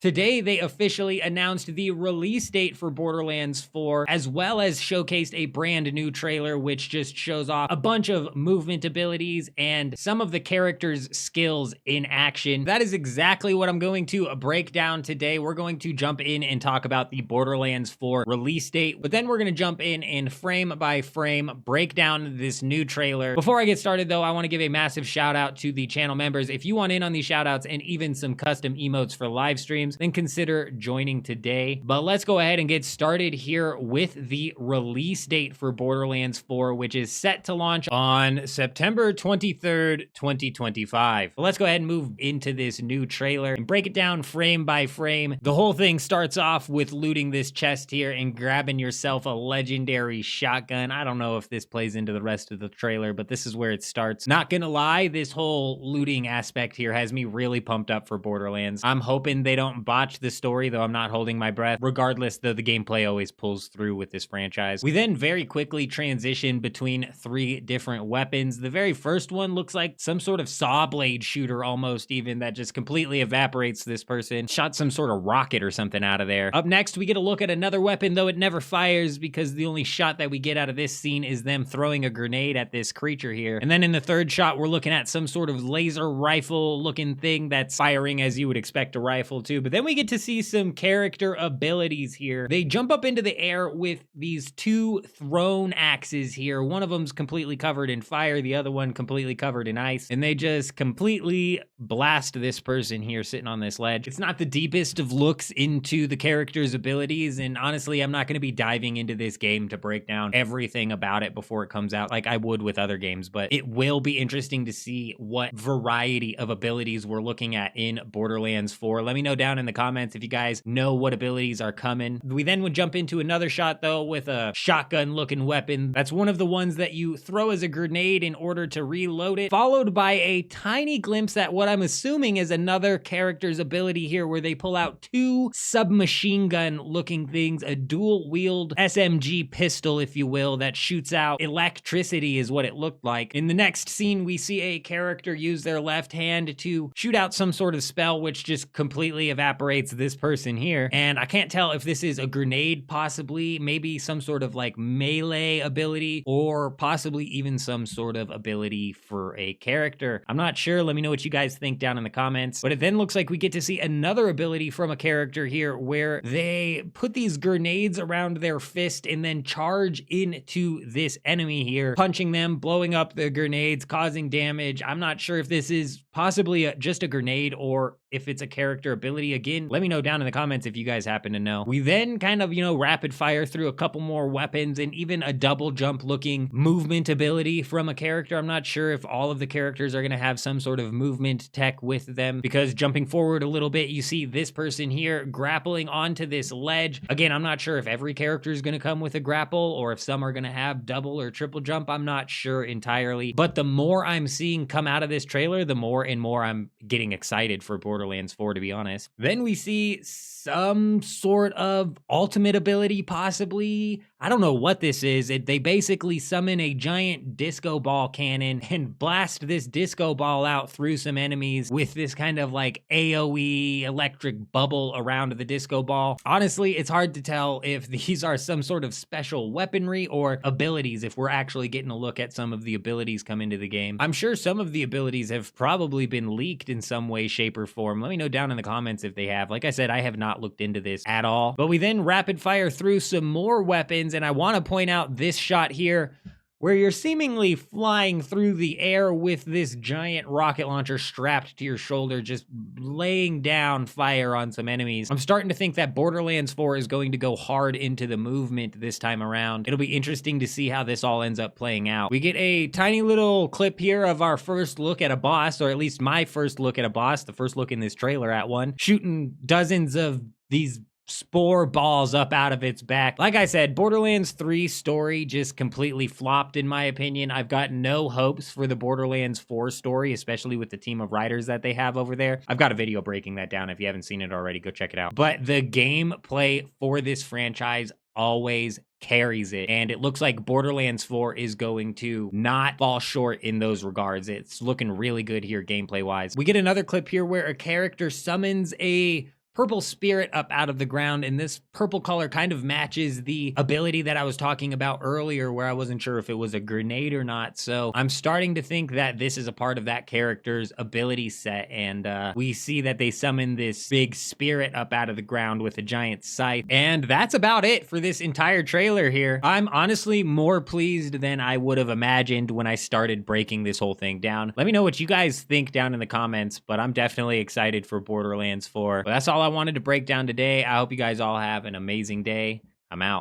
Today, they officially announced the release date for Borderlands 4, as well as showcased a brand new trailer, which just shows off a bunch of movement abilities and some of the characters' skills in action. That is exactly what I'm going to break down today. We're going to jump in and talk about the Borderlands 4 release date, but then we're going to jump in and frame by frame break down this new trailer. Before I get started, though, I want to give a massive shout out to the channel members. If you want in on these shout outs and even some custom emotes for live streams, then consider joining today. But let's go ahead and get started here with the release date for Borderlands 4, which is set to launch on September 23rd, 2025. But let's go ahead and move into this new trailer and break it down frame by frame. The whole thing starts off with looting this chest here and grabbing yourself a legendary shotgun. I don't know if this plays into the rest of the trailer, but this is where it starts. Not gonna lie, this whole looting aspect here has me really pumped up for Borderlands. I'm hoping they don't botch the story, though I'm not holding my breath. Regardless, though, the gameplay always pulls through with this franchise. We then very quickly transition between three different weapons. The very first one looks like some sort of saw blade shooter almost even that just completely evaporates this person. Shot some sort of rocket or something out of there. Up next, we get a look at another weapon, though it never fires because the only shot that we get out of this scene is them throwing a grenade at this creature here. And then in the third shot, we're looking at some sort of laser rifle looking thing that's firing as you would expect a rifle to. But then we get to see some character abilities here. They jump up into the air with these two thrown axes here. One of them's completely covered in fire, the other one completely covered in ice, and they just completely blast this person here sitting on this ledge. It's not the deepest of looks into the character's abilities, and honestly, I'm not going to be diving into this game to break down everything about it before it comes out like I would with other games, but it will be interesting to see what variety of abilities we're looking at in Borderlands 4. Let me know down in the comments if you guys know what abilities are coming. We then would jump into another shot, though, with a shotgun looking weapon. That's one of the ones that you throw as a grenade in order to reload it, followed by a tiny glimpse at what I'm assuming is another character's ability here, where they pull out two submachine gun looking things, a dual wield SMG pistol, if you will, that shoots out electricity is what it looked like. In the next scene, we see a character use their left hand to shoot out some sort of spell, which just completely evaporates this person here. And I can't tell if this is a grenade, possibly, maybe some sort of like melee ability, or possibly even some sort of ability for a character. I'm not sure. Let me know what you guys think down in the comments. But it then looks like we get to see another ability from a character here where they put these grenades around their fist and then charge into this enemy here, punching them, blowing up the grenades, causing damage. I'm not sure if this is possibly just a grenade or if it's a character ability. Again, let me know down in the comments if you guys happen to know. We then kind of, rapid fire through a couple more weapons and even a double jump looking movement ability from a character. I'm not sure if all of the characters are going to have some sort of movement tech with them, because jumping forward a little bit, you see this person here grappling onto this ledge. Again, I'm not sure if every character is going to come with a grapple or if some are going to have double or triple jump. I'm not sure entirely, but the more I'm seeing come out of this trailer, the more and more I'm getting excited for Borderlands 4, to be honest. Then we see some sort of ultimate ability, possibly. I don't know what this is. They basically summon a giant disco ball cannon and blast this disco ball out through some enemies with this kind of like AoE electric bubble around the disco ball. Honestly, it's hard to tell if these are some sort of special weaponry or abilities, if we're actually getting a look at some of the abilities come into the game. I'm sure some of the abilities have probably been leaked in some way, shape, or form. Let me know down in the comments if they have. Like I said, I have not looked into this at all. But we then rapid fire through some more weapons, and I want to point out this shot here where you're seemingly flying through the air with this giant rocket launcher strapped to your shoulder, just laying down fire on some enemies. I'm starting to think that Borderlands 4 is going to go hard into the movement this time around. It'll be interesting to see how this all ends up playing out. We get a tiny little clip here of our first look at a boss, or at least my first look at a boss, the first look in this trailer at one, shooting dozens of these spore balls up out of its back. Like I said, Borderlands 3 story just completely flopped in my opinion. I've got no hopes for the Borderlands 4 story, especially with the team of writers that they have over there. I've got a video breaking that down. If you haven't seen it already, go check it out. But the gameplay for this franchise always carries it, and it looks like Borderlands 4 is going to not fall short in those regards. It's looking really good here gameplay wise. We get another clip here where a character summons a purple spirit up out of the ground, and this purple color kind of matches the ability that I was talking about earlier where I wasn't sure if it was a grenade or not. So I'm starting to think that this is a part of that character's ability set, and we see that they summon this big spirit up out of the ground with a giant scythe. And that's about it for this entire trailer here. I'm honestly more pleased than I would have imagined when I started breaking this whole thing down. Let me know what you guys think down in the comments, but I'm definitely excited for Borderlands 4. But that's all I wanted to break down today. I hope you guys all have an amazing day. I'm out.